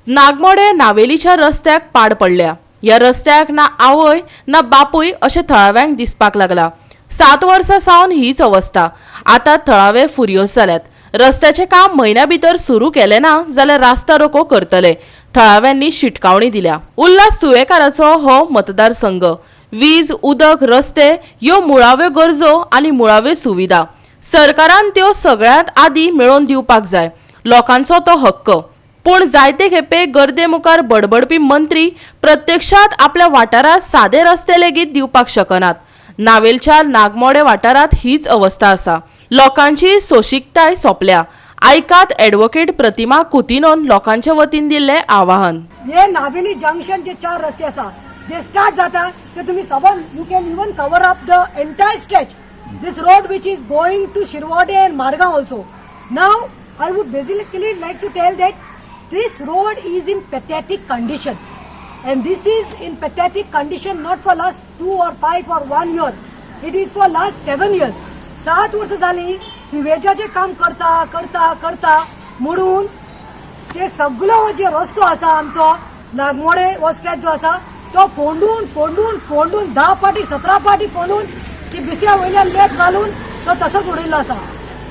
नागमोडे नावेलीच्या रस्त्याक पाड पडल्या। या रस्त्याक ना आवय ना बापूय अशे थळाव्यांक दिसपाक लागला। 7 वर्सां सावन हीच अवस्था। आता थळावे फुरियोस जाल्यात। रस्त्याचे काम म्हयन्या भितर सुरू केले ना जाल्यार रास्ता रोको करतले। थळाव्यांनी शिटकावणी दिल्या। उल्हास तुळेकाराचो हो मतदारसंघ। वीज, उदक, रस्ते ह्यो मुळाव्यो गरजो आनी मुळाव्यो सुविधा सरकारान त्यो सगळ्यात आदी मेळोवन दिवपाक जाय। लोकांचो तो हक्क। पूण जायते खेपे गर्दे मुखार बडबडपी मंत्री प्रत्यक्षात आपल्या वाठारात सादे रस्ते लेगीत दिवपाक शकनात। नावेलच्या नागमोडे वाठारात हीच अवस्था आसा। लोकांची सोशिकताय सोंपल्या। आयकात ॲडव्होकेट प्रतिमा कुतिनोन लोकांचे वतीन दिल्ले आवाहन। हे नावेली जंक्शन जे 4 रस्ते आसा जे स्टार्ट जाता ते तुम्ही सबन you can even cover up the entire stretch this road which is going to Shirwade and Margaon also. Now I would basically like to tell that this road is in pathetic condition, and this is in pathetic condition not for last 2 or 5 or 1 year. It is for last 7 years. 7 वर्ष झाली सिवेजाचे काम करता करता करता म्हणून ते सगळो जे रस्तो आसा आमचो नागमोडे हो स्ट्रेच जो आसा तो फोंडून फोंडून फोंडून 10 पाटी 17 पाटी फोंडून ती बिस्त्या वयल्यान लेट घालून तो तसोच उडयल्लो आसा।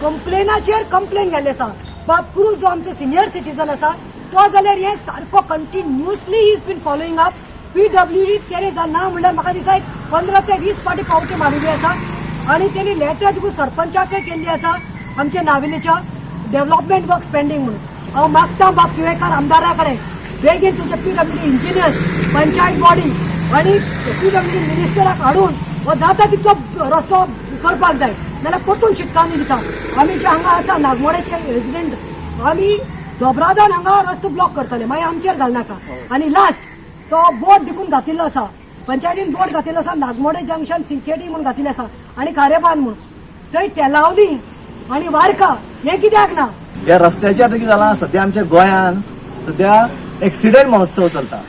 कंप्लेनाचेर कंप्लेन गेल्ले आसा। बापू जो आमचो सिनियर सिटीजन आसा तो जाल्यार हे सारको continuously he is been following up. PWD तेरे ना म्हणल्यार म्हाका दिसा 15 ते 20 पाटी पावटी मारिल्ली आसा आणि त्यांनी लेटर देखून सरपंचाक केल्ली आसा आमच्या नावेलीच्या डेव्हलपमेंट वर्क्स पेंडिंग म्हणून। हांव मागता बाप तुळेकार आमदारा कडेन बेगीन तुमचे PWD इंजिनियर्स पंचायत बॉडी आणि PWD मिनिस्टराक हाडून हो जाता तितलो रस्तो करपाक जाय नाल्यार परतून शिटकावणी दिता। आमी जे हांगा आसा नागमोडेचे रेजिडेंट आमी दोबरादान हांगा रस्तो ब्लॉक करतले मागीर आमचेर घालनाका। आणि लास्ट तो बोर्ड देखून घातिल्लो आसा पंचायतीन बोर्ड घातिल्लो आसा नागमोडे जंक्शन सिकेटी म्हणून घातिल्लें आसा आणि खारेपान म्हणून थंय तेलावली आणि वारका हे कित्याक ना। या रस्त्याचेर कितें जालां सध्या आमच्या गोंयान सध्या एक्सिडेंट महोत्सव चलता।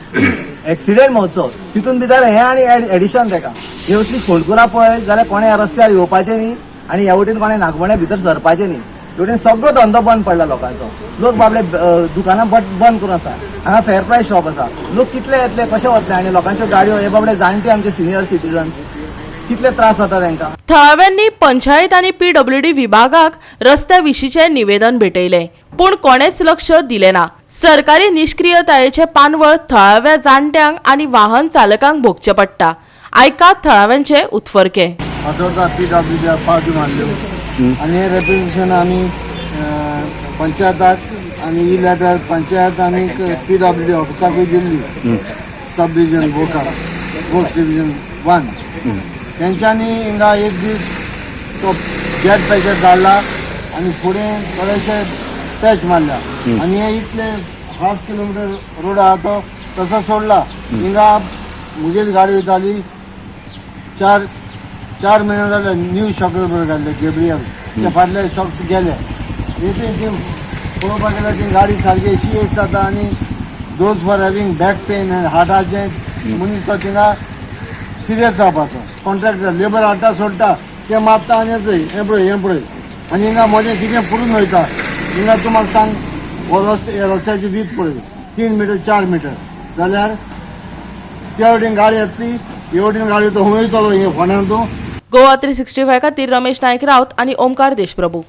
एक्सिडेंट महोत्सव तितून भितर हे आणि एडिशन तेका हे असली फोंडकुना पळय जाल्यार कोणे ह्या रस्त्यार येवपाचें न्ही आणि ह्या वटेन कोणे नागमोड्या भितर सरपाचें न्ही। वटेन सगळो धंदो बंद पडला लोकांचो। लोक बाबले दुकानां बंद करून आसा। हांगा फेर प्रायस शॉप आसा। लोक कितले येतले कशे वतले आणि लोकांच्यो गाडयो हे बाबडे जाणटे आमचे सिनियर सिटीजन्स कितले त्रास जाता तांकां। थळाव्यांनी पंचायत आणि PWD विभागाक रस्त्या विशींचे निवेदन भेटयले पूण कोणेच लक्ष दिले ना। सरकारी निष्क्रियतायेचे पानवळ थळाव्या जाणट्यांक आणि वाहन चालकांक भोगचे पडटा। आयकात थळाव्यांचे उतफरके। फातोर्डा PWD पावटी मारल्यो आणि हे रेप्रेझेंटेशन आम्ही पंचायताक आणि ही लेटर पंचायत आणि PWD ऑफिसाकूय दिल्ली सब डिव्हिजन वर्क्स डिव्हिजन 1 तेंच्यांनी हिंगा एक दीस तो गेट पॅकेट धाडला आणि फुडें बरेचशे पॅच मारल्या आणि हे इतले 1/2 किलोमीटर रोड आहा तो तसो सोडला। हिंगा मुगेच गाडी वयताली 4 महिने जाले न्यू शॉक घातले गेब्रियल ते फाटले शॉक्स गेले। हे पळोवपाक गेल्यार ती गाडी सारकी अशी जाता आणि those for having back pain आनी हार्टाचे मनीस तो थिंगा सिरियस जावपाचो। कॉन्ट्रॅक्टर लेबर हाडटा सोडटा ते मारता आनी हे पळय आनी हिंगा मदें कितें पुरून वयता। हिंगा तूं म्हाका सांग हो रस्त्याची वीथ पळय 3 मीटर 4 मीटर जाल्यार त्या वटेन गाडी येतली हे वटेन गाडी तो हूंय वयतलो हे फोंड्यान तूं। गोवा 365 खातीर रमेश नायक रावत आणि ओमकार देशप्रभू।